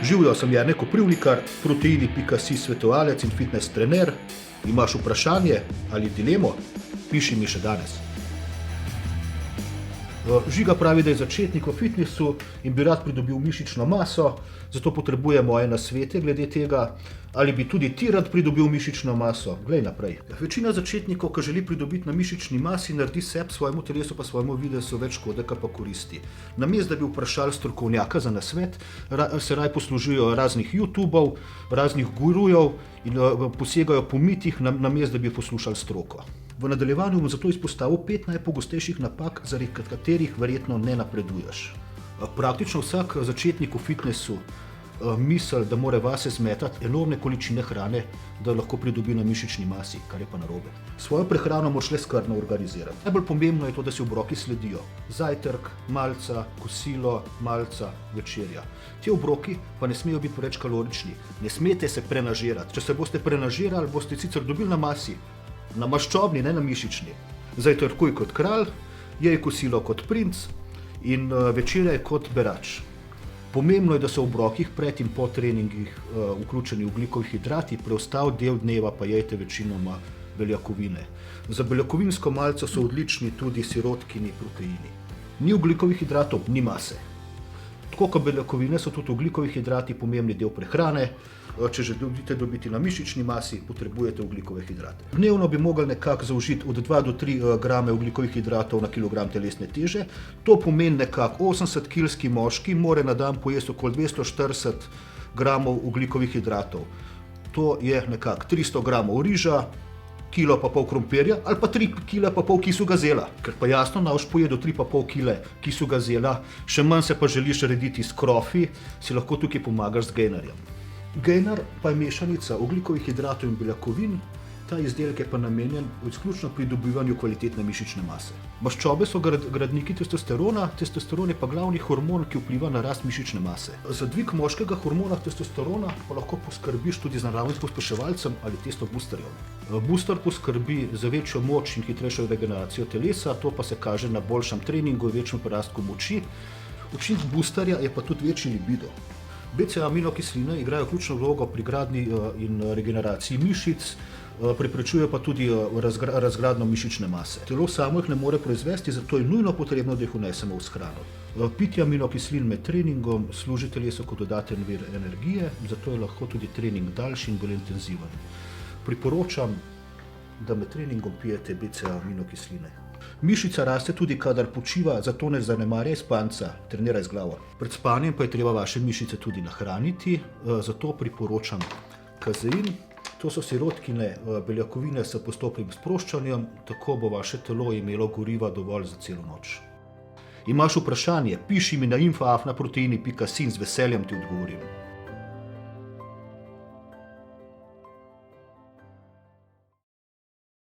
Živjo, sem Jernej Koprivnikar, Proteini.si svetovalec in fitness trener. Imaš vprašanje ali dilemo? Piši mi še danes. Žiga pravi, da je začetnik v fitnessu in bi rad pridobil mišično maso, zato potrebuje moje nasvete glede tega. Ali bi tudi ti rad pridobil mišično maso? Glej naprej. Večina začetnikov, ki želi pridobiti na mišični masi, naredi sebi, svojemu telesu pa svojemu videzu več škode, kot pa koristi. Namesto da bi vprašali strokovnjaka za nasvet, se raje poslužijo raznih YouTubov, raznih gurujev in posegajo po mitih, namesto da bi poslušali stroko. V nadaljevanju bom zato izpostavil 5 najpogostejših napak, zaradi katerih verjetno ne napreduješ. Praktično vsak začetnik v fitnessu misli, da mora vase zmetati enormne količine hrane, da lahko pridobi na mišični masi, kar je pa narobe. Svojo prehrano moraš le skrbno organizirati. Najbolj pomembno je to, da si obroki sledijo. Zajtrk, malca, kosilo, malca, večerja. Ti obroki pa ne smejo biti preveč kalorični. Ne smete se prenažirati. Če se boste prenažirali, boste sicer dobili na masi, na maščobni, ne na mišični. Zajtrkuj kot kralj, jej kosilo kot princ in večerja je kot berač. Pomembno je, da so v obrokih pred in po treningih vključeni ogljikovi hidrati, preostal del dneva pa jejte večinoma beljakovine. Za beljakovinsko malico so odlični tudi sirotkini proteini. Ni ogljikovih hidratov, ni mase. Tako kot beljakovine so tudi ogljikovi hidrati pomembni del prehrane. Če želite dobiti na mišični masi, potrebujete ogljikove hidrate. Dnevno bi mogli nekako zaužiti od 2 do 3 grame ogljikovih hidratov na kilogram telesne teže. To pomeni nekako 80-kilski moški mora na dan pojesti okoli 240 gramov ogljikovih hidratov. To je nekako 300 gramov riža, kilo pa pol krompirja ali pa 3 kila pa pol kisu gazela. Ker pa jasno naš pojedo 3,5 kile kisu gazela, še manj se pa želiš rediti s krofi, si lahko tukaj pomagaš z gainerjem. Gainer pa je mešanica ogljikovih hidratov in beljakovin, ta izdelek je pa namenjen izključno pridobivanju kvalitetne mišične mase. Maščobe so gradniki testosterona, testosteron je pa glavni hormon, ki vpliva na rast mišične mase. Za dvig moškega hormona testosterona pa lahko poskrbiš tudi z naravnim pospeševalcem ali testobusterjem. Booster poskrbi za večjo moč in hitrejšo regeneracijo telesa, to pa se kaže na boljšem treningu in večjem porastku moči. Učinek boosterja je pa tudi večji libido. BCA aminokisline igrajo ključno vlogo pri gradnji in regeneraciji mišic, preprečujejo pa tudi razgradnjo mišične mase. Telo samo jih ne more proizvesti, zato je nujno potrebno, da jih vnesemo v hrano. Pitje aminokislin med treningom služi telesu kot dodaten vir energije, zato je lahko tudi trening daljši in bolj intenziven. Priporočam, da med treningom pijete BCA aminokisline. Mišica raste tudi, kadar počiva, zato ne zanemarjaj spanca, treniraj z glavo. Pred spanjem pa je treba vaše mišice tudi nahraniti, zato priporočam kazein. To so sirotkine beljakovine s postopnim sproščanjem, tako bo vaše telo imelo goriva dovolj za celo noč. Imaš vprašanje? Piši mi na info@proteini.si in z veseljem ti odgovorim.